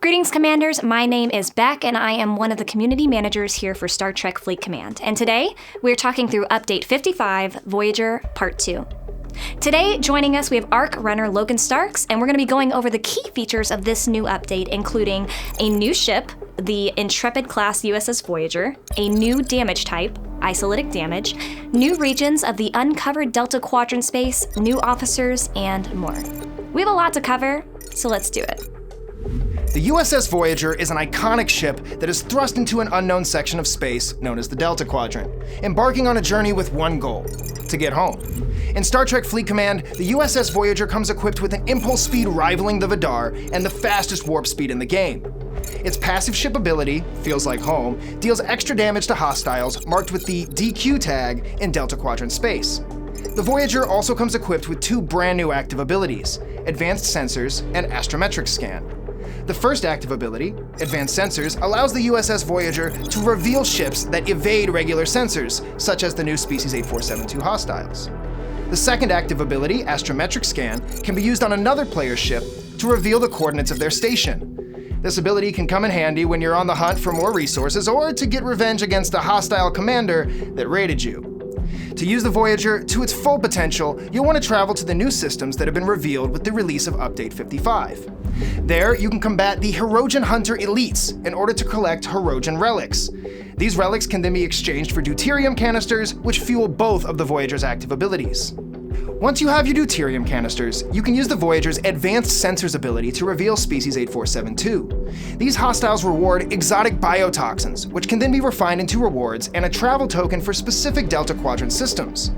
Greetings, Commanders. My name is Beck, and I am one of the community managers here for Star Trek Fleet Command. And today, we're talking through Update 55, Voyager Part 2. Today, joining us, we have ARC runner Logan Starks, and we're going to be going over the key features of this new update, including a new ship, the Intrepid Class USS Voyager, a new damage type, Isolytic Damage, new regions of the uncovered Delta Quadrant Space, new officers, and more. We have a lot to cover, so let's do it. The USS Voyager is an iconic ship that is thrust into an unknown section of space known as the Delta Quadrant, embarking on a journey with one goal: to get home. In Star Trek Fleet Command, the USS Voyager comes equipped with an impulse speed rivaling the Vidar and the fastest warp speed in the game. Its passive ship ability, Feels Like Home, deals extra damage to hostiles marked with the DQ tag in Delta Quadrant Space. The Voyager also comes equipped with two brand new active abilities: Advanced Sensors and Astrometric Scan. The first active ability, Advanced Sensors, allows the USS Voyager to reveal ships that evade regular sensors, such as the new Species 8472 hostiles. The second active ability, Astrometric Scan, can be used on another player's ship to reveal the coordinates of their station. This ability can come in handy when you're on the hunt for more resources or to get revenge against a hostile commander that raided you. To use the Voyager to its full potential, you'll want to travel to the new systems that have been revealed with the release of Update 55. There, you can combat the Hirogen Hunter elites in order to collect Hirogen relics. These relics can then be exchanged for deuterium canisters, which fuel both of the Voyager's active abilities. Once you have your deuterium canisters, you can use the Voyager's Advanced Sensors ability to reveal Species 8472. These hostiles reward exotic biotoxins, which can then be refined into rewards and a travel token for specific Delta Quadrant systems.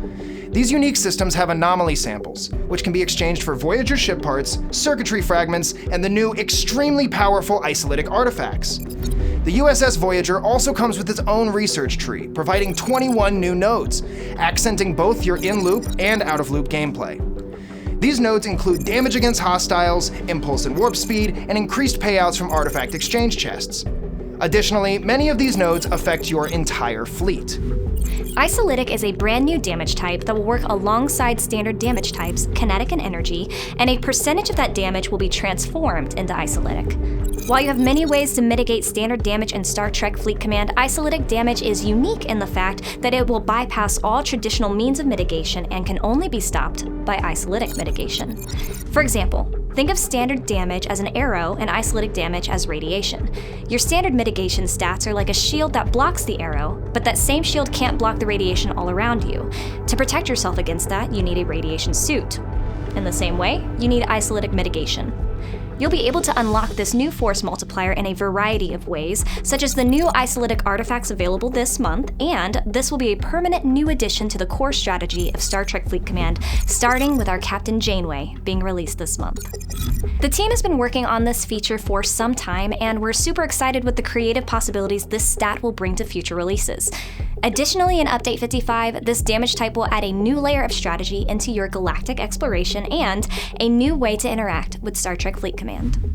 These unique systems have anomaly samples, which can be exchanged for Voyager ship parts, circuitry fragments, and the new extremely powerful isolytic artifacts. The USS Voyager also comes with its own research tree, providing 21 new nodes, accenting both your in-loop and out-of-loop gameplay. These nodes include damage against hostiles, impulse and warp speed, and increased payouts from artifact exchange chests. Additionally, many of these nodes affect your entire fleet. Isolytic is a brand new damage type that will work alongside standard damage types, kinetic and energy, and a percentage of that damage will be transformed into isolytic. While you have many ways to mitigate standard damage in Star Trek Fleet Command, isolytic damage is unique in the fact that it will bypass all traditional means of mitigation and can only be stopped by isolytic mitigation. For example, think of standard damage as an arrow and isolytic damage as radiation. Your standard mitigation stats are like a shield that blocks the arrow, but that same shield can't block the radiation all around you. To protect yourself against that, you need a radiation suit. In the same way, you need isolytic mitigation. You'll be able to unlock this new force multiplier in a variety of ways, such as the new isolytic artifacts available this month, and this will be a permanent new addition to the core strategy of Star Trek Fleet Command, starting with our Captain Janeway being released this month. The team has been working on this feature for some time, and we're super excited with the creative possibilities this stat will bring to future releases. Additionally, in Update 55, this damage type will add a new layer of strategy into your galactic exploration and a new way to interact with Star Trek Fleet Command.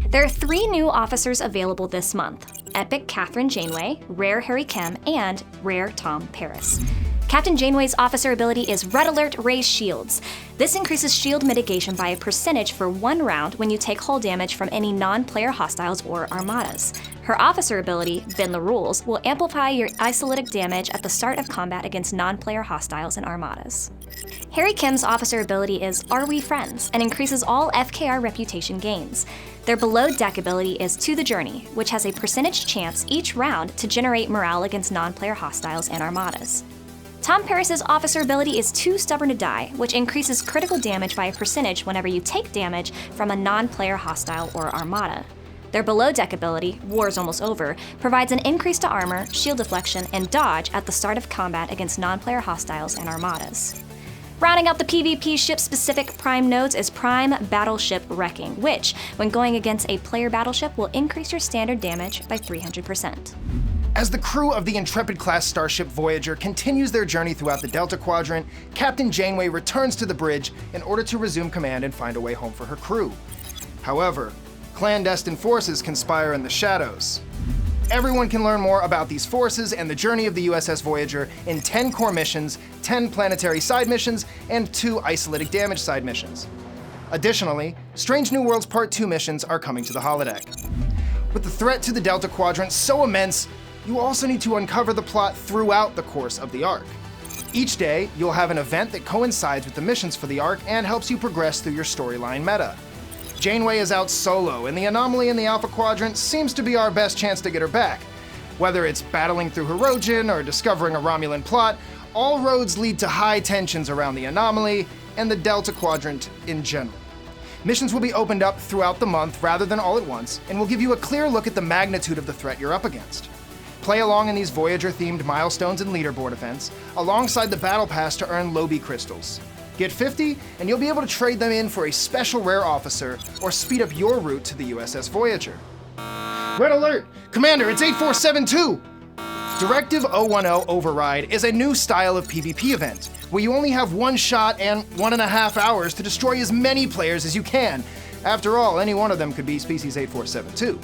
There are 3 new officers available this month: Epic Captain Janeway, Rare Harry Kim, and Rare Tom Paris. Captain Janeway's officer ability is Red Alert Raise Shields. This increases shield mitigation by a percentage for 1 round when you take hull damage from any non-player hostiles or armadas. Her officer ability, Bend the Rules, will amplify your isolytic damage at the start of combat against non-player hostiles and armadas. Harry Kim's officer ability is Are We Friends and increases all FKR reputation gains. Their below deck ability is To the Journey, which has a percentage chance each round to generate morale against non-player hostiles and armadas. Tom Paris's officer ability is Too Stubborn to Die, which increases critical damage by a percentage whenever you take damage from a non-player hostile or armada. Their below-deck ability, War's Almost Over, provides an increase to armor, shield deflection, and dodge at the start of combat against non-player hostiles and armadas. Rounding out the PvP ship-specific Prime nodes is Prime Battleship Wrecking, which, when going against a player battleship, will increase your standard damage by 300%. As the crew of the Intrepid Class starship Voyager continues their journey throughout the Delta Quadrant, Captain Janeway returns to the bridge in order to resume command and find a way home for her crew. However, clandestine forces conspire in the shadows. Everyone can learn more about these forces and the journey of the USS Voyager in 10 core missions, 10 planetary side missions, and 2 isolytic damage side missions. Additionally, Strange New Worlds Part 2 missions are coming to the holodeck. With the threat to the Delta Quadrant so immense, you also need to uncover the plot throughout the course of the arc. Each day, you'll have an event that coincides with the missions for the arc and helps you progress through your storyline meta. Janeway is out solo, and the anomaly in the Alpha Quadrant seems to be our best chance to get her back. Whether it's battling through Hirogen or discovering a Romulan plot, all roads lead to high tensions around the anomaly and the Delta Quadrant in general. Missions will be opened up throughout the month rather than all at once, and will give you a clear look at the magnitude of the threat you're up against. Play along in these Voyager-themed milestones and leaderboard events, alongside the Battle Pass to earn Lobi crystals. Get 50, and you'll be able to trade them in for a special rare officer, or speed up your route to the USS Voyager. Red alert! Commander, it's 8472! Directive 010 Override is a new style of PvP event, where you only have one shot and 1.5 hours to destroy as many players as you can. After all, any one of them could be Species 8472.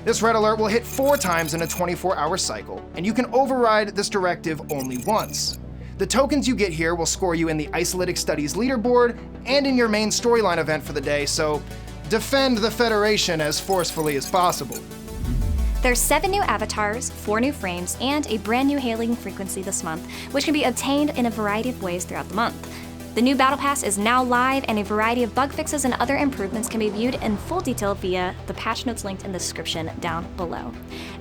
This red alert will hit 4 times in a 24-hour cycle, and you can override this directive only once. The tokens you get here will score you in the Isolytic Studies leaderboard and in your main storyline event for the day, so defend the Federation as forcefully as possible. There's 7 new avatars, 4 new frames, and a brand new hailing frequency this month, which can be obtained in a variety of ways throughout the month. The new Battle Pass is now live, and a variety of bug fixes and other improvements can be viewed in full detail via the patch notes linked in the description down below.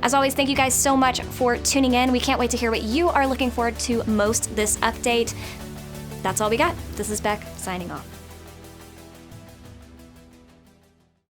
As always, thank you guys so much for tuning in. We can't wait to hear what you are looking forward to most this update. That's all we got. This is Beck, signing off.